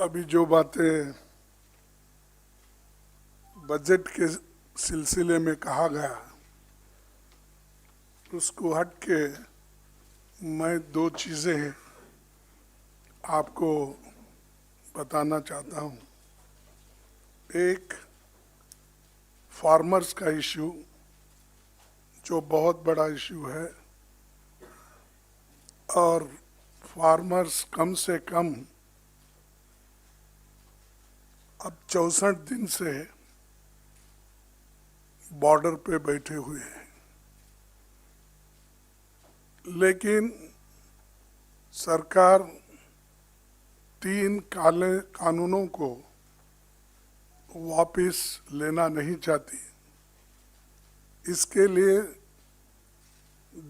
अभी जो बातें बजट के सिलसिले में कहा गया उसको हट के मैं दो चीज़ें आपको बताना चाहता हूँ। एक फार्मर्स का इशू जो बहुत बड़ा इशू है और फार्मर्स कम से कम अब 64 दिन से बॉर्डर पे बैठे हुए हैं, लेकिन सरकार 3 काले कानूनों को वापस लेना नहीं चाहती। इसके लिए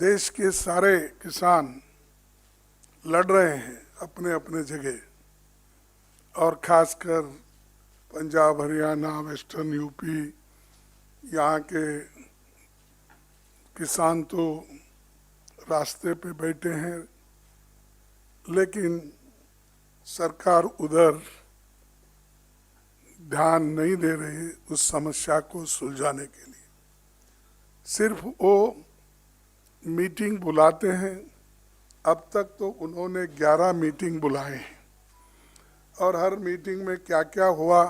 देश के सारे किसान लड़ रहे हैं अपने अपने जगह, और खासकर पंजाब, हरियाणा, वेस्टर्न यूपी, यहाँ के किसान तो रास्ते पे बैठे हैं, लेकिन सरकार उधर ध्यान नहीं दे रही उस समस्या को सुलझाने के लिए। सिर्फ वो मीटिंग बुलाते हैं। अब तक तो उन्होंने 11 मीटिंग बुलाए हैं और हर मीटिंग में क्या क्या हुआ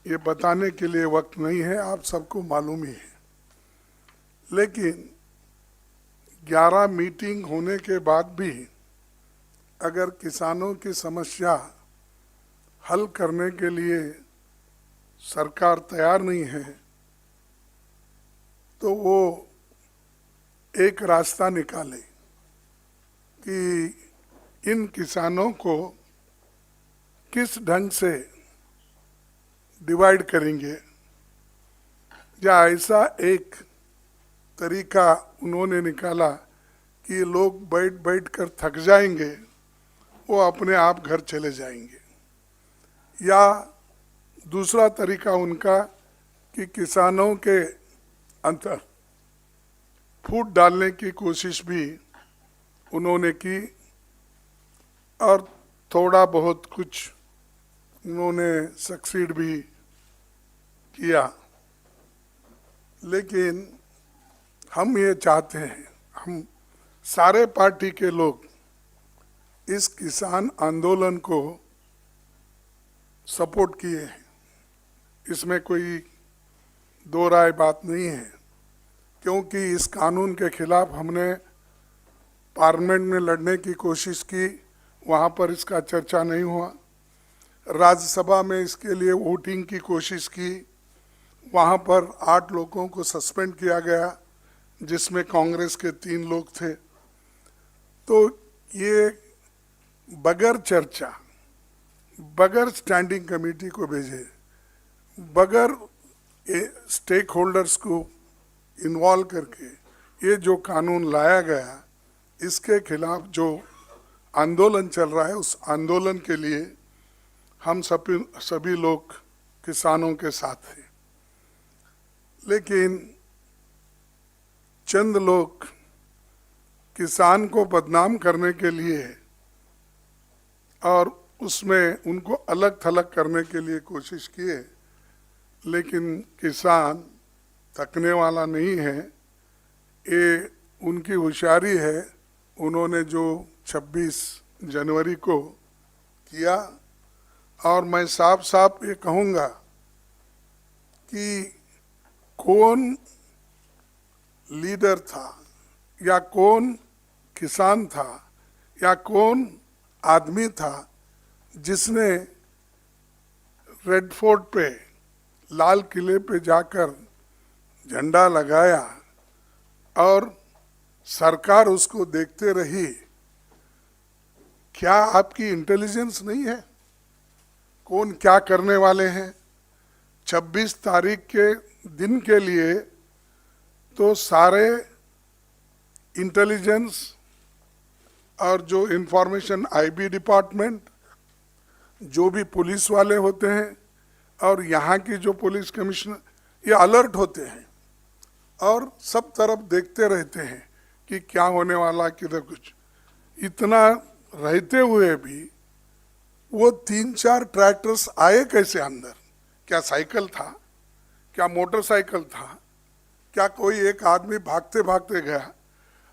ये बताने के लिए वक्त नहीं है, आप सबको मालूम ही है। लेकिन 11 मीटिंग होने के बाद भी अगर किसानों की समस्या हल करने के लिए सरकार तैयार नहीं है तो वो एक रास्ता निकाले कि इन किसानों को किस ढंग से डिवाइड करेंगे, या ऐसा एक तरीका उन्होंने निकाला कि लोग बैठ बैठ कर थक जाएंगे, वो अपने आप घर चले जाएंगे। या दूसरा तरीका उनका कि किसानों के अंदर फूट डालने की कोशिश भी उन्होंने की और थोड़ा बहुत कुछ उन्होंने सक्सीड भी किया। लेकिन हम ये चाहते हैं, हम सारे पार्टी के लोग इस किसान आंदोलन को सपोर्ट किए हैं, इसमें कोई दो राय बात नहीं है, क्योंकि इस कानून के खिलाफ हमने पार्लियामेंट में लड़ने की कोशिश की, वहाँ पर इसका चर्चा नहीं हुआ। राज्यसभा में इसके लिए वोटिंग की कोशिश की, वहाँ पर 8 लोगों को सस्पेंड किया गया, जिसमें कांग्रेस के 3 लोग थे। तो ये बगैर चर्चा, बगैर स्टैंडिंग कमेटी को भेजे, बगैर स्टेक होल्डर्स को इन्वॉल्व करके ये जो कानून लाया गया, इसके खिलाफ जो आंदोलन चल रहा है उस आंदोलन के लिए हम सभी लोग किसानों के साथ हैं। लेकिन चंद लोग किसान को बदनाम करने के लिए और उसमें उनको अलग थलग करने के लिए कोशिश किए, लेकिन किसान थकने वाला नहीं है। ये उनकी होशियारी है, उन्होंने जो 26 जनवरी को किया। और मैं साफ साफ ये कहूँगा कि कौन लीडर था या कौन किसान था या कौन आदमी था जिसने रेड फोर्ट पे, लाल किले पे जाकर झंडा लगाया और सरकार उसको देखते रही? क्या आपकी इंटेलिजेंस नहीं है कौन क्या करने वाले हैं? 26 तारीख के दिन के लिए तो सारे इंटेलिजेंस और जो इंफॉर्मेशन आईबी डिपार्टमेंट, जो भी पुलिस वाले होते हैं और यहाँ की जो पुलिस कमिश्नर, ये अलर्ट होते हैं और सब तरफ देखते रहते हैं कि क्या होने वाला, किधर कुछ। इतना रहते हुए भी वो 3-4 ट्रैक्टर्स आए कैसे अंदर? क्या साइकिल था? क्या मोटरसाइकिल था? क्या कोई एक आदमी भागते भागते गया?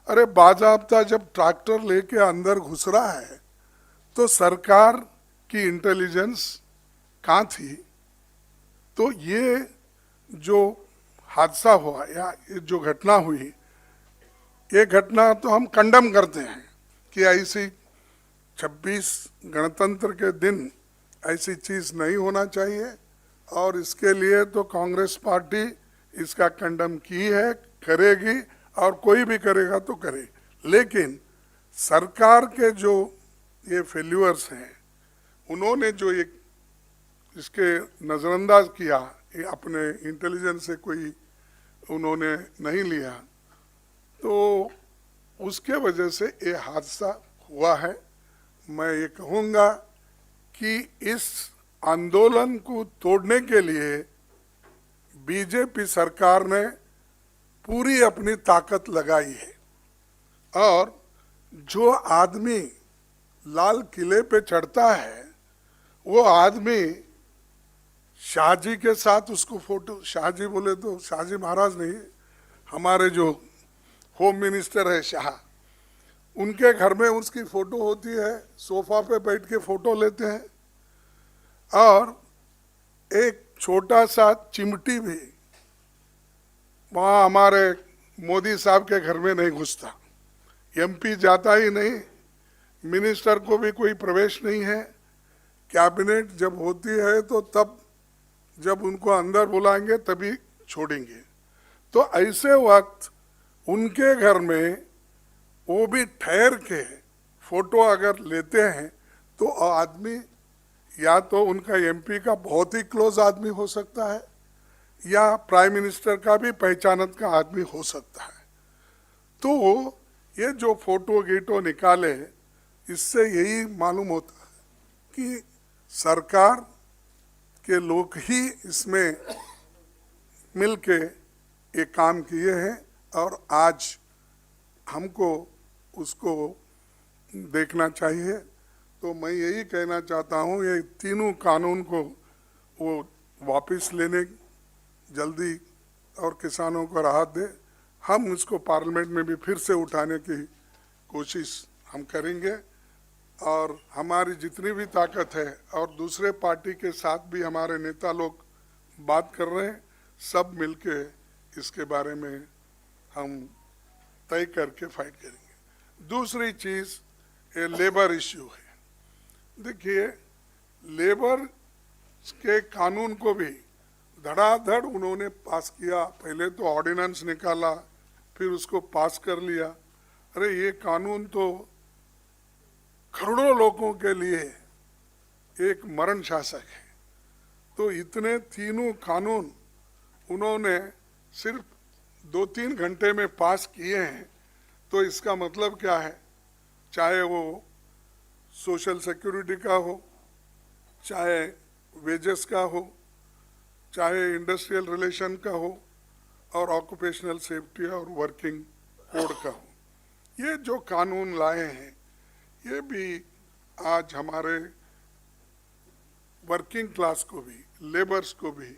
अरे बाजाबता जब ट्रैक्टर लेके अंदर घुस रहा है तो सरकार की इंटेलिजेंस कहाँ थी? तो ये जो हादसा हुआ या ये जो घटना हुई, ये घटना तो हम कंडम करते हैं कि ऐसी 26 गणतंत्र के दिन ऐसी चीज नहीं होना चाहिए, और इसके लिए तो कांग्रेस पार्टी इसका कंडम की है, करेगी, और कोई भी करेगा तो करे। लेकिन सरकार के जो ये फेल्यूअर्स हैं, उन्होंने जो एक इसके नज़रअंदाज किया, ये अपने इंटेलिजेंस से कोई उन्होंने नहीं लिया, तो उसके वजह से ये हादसा हुआ है। मैं ये कहूँगा कि इस आंदोलन को तोड़ने के लिए बीजेपी सरकार ने पूरी अपनी ताकत लगाई है, और जो आदमी लाल किले पे चढ़ता है वो आदमी शाहजी के साथ उसको फोटो, शाहजी बोले तो शाहजी महाराज नहीं, हमारे जो होम मिनिस्टर है शाह, उनके घर में उसकी फोटो होती है, सोफा पे बैठ के फोटो लेते हैं, और एक छोटा सा चिमटी भी वहाँ हमारे मोदी साहब के घर में नहीं घुसता, एमपी जाता ही नहीं, मिनिस्टर को भी कोई प्रवेश नहीं है। कैबिनेट जब होती है तो तब जब उनको अंदर बुलाएंगे तभी छोड़ेंगे। तो ऐसे वक्त उनके घर में वो भी ठहर के फोटो अगर लेते हैं तो आदमी या तो उनका एमपी का बहुत ही क्लोज आदमी हो सकता है, या प्राइम मिनिस्टर का भी पहचानत का आदमी हो सकता है। तो ये जो फोटो गीटो निकाले, इससे यही मालूम होता है कि सरकार के लोग ही इसमें मिलके ये काम किए हैं, और आज हमको उसको देखना चाहिए। तो मैं यही कहना चाहता हूँ, ये तीनों कानून को वो वापस लेने जल्दी, और किसानों को राहत दे। हम इसको पार्लियामेंट में भी फिर से उठाने की कोशिश हम करेंगे, और हमारी जितनी भी ताकत है, और दूसरे पार्टी के साथ भी हमारे नेता लोग बात कर रहे हैं, सब मिलके इसके बारे में हम तय करके फाइट करेंगे। दूसरी चीज़ ये लेबर इश्यू है। देखिए, लेबर के कानून को भी धड़ाधड़ उन्होंने पास किया। पहले तो ऑर्डिनेंस निकाला, फिर उसको पास कर लिया। अरे ये कानून तो करोड़ों लोगों के लिए एक मरण शासक है। तो इतने तीनों कानून उन्होंने सिर्फ 2-3 घंटे में पास किए हैं। तो इसका मतलब क्या है? चाहे वो सोशल सिक्योरिटी का हो, चाहे वेजेस का हो, चाहे इंडस्ट्रियल रिलेशन का हो, और ऑक्यूपेशनल सेफ्टी और वर्किंग कोड का हो, ये जो कानून लाए हैं, ये भी आज हमारे वर्किंग क्लास को भी, लेबर्स को भी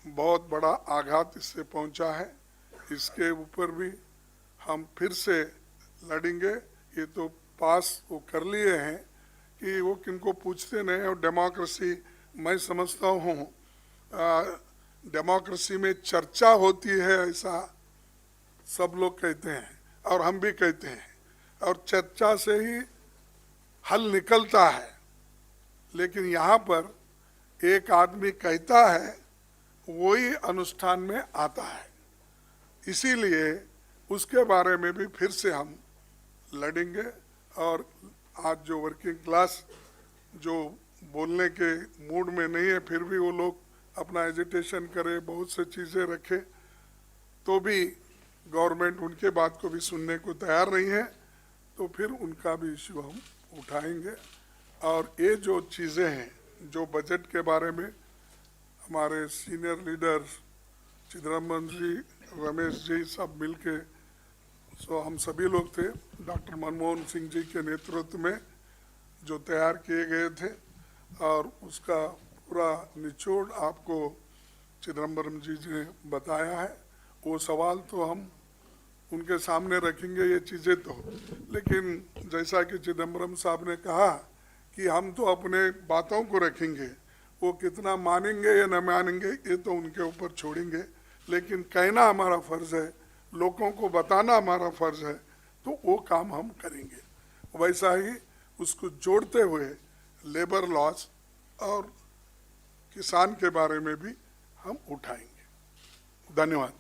बहुत बड़ा आघात इससे पहुंचा है। इसके ऊपर भी हम फिर से लड़ेंगे। ये तो पास वो कर लिए हैं कि वो किनको पूछते नहीं, और डेमोक्रेसी, मैं समझता हूँ डेमोक्रेसी में चर्चा होती है, ऐसा सब लोग कहते हैं और हम भी कहते हैं, और चर्चा से ही हल निकलता है। लेकिन यहाँ पर एक आदमी कहता है, वही अनुष्ठान में आता है। इसीलिए उसके बारे में भी फिर से हम लड़ेंगे। और आज जो वर्किंग क्लास जो बोलने के मूड में नहीं है, फिर भी वो लोग अपना एजिटेशन करे, बहुत से चीज़ें रखे, तो भी गवर्नमेंट उनके बात को भी सुनने को तैयार नहीं है। तो फिर उनका भी इश्यू हम उठाएंगे। और ये जो चीज़ें हैं, जो बजट के बारे में हमारे सीनियर लीडर चिदम्बरम जी, रमेश जी सब मिलके, सो हम सभी लोग थे, डॉक्टर मनमोहन सिंह जी के नेतृत्व में जो तैयार किए गए थे, और उसका पूरा निचोड़ आपको चिदम्बरम जी ने बताया है। वो सवाल तो हम उनके सामने रखेंगे ये चीज़ें तो, लेकिन जैसा कि चिदम्बरम साहब ने कहा कि हम तो अपने बातों को रखेंगे, वो कितना मानेंगे या न मानेंगे ये तो उनके ऊपर छोड़ेंगे, लेकिन कहना हमारा फ़र्ज़ है, लोगों को बताना हमारा फ़र्ज़ है, तो वो काम हम करेंगे। वैसा ही उसको जोड़ते हुए लेबर लॉज और किसान के बारे में भी हम उठाएंगे। धन्यवाद।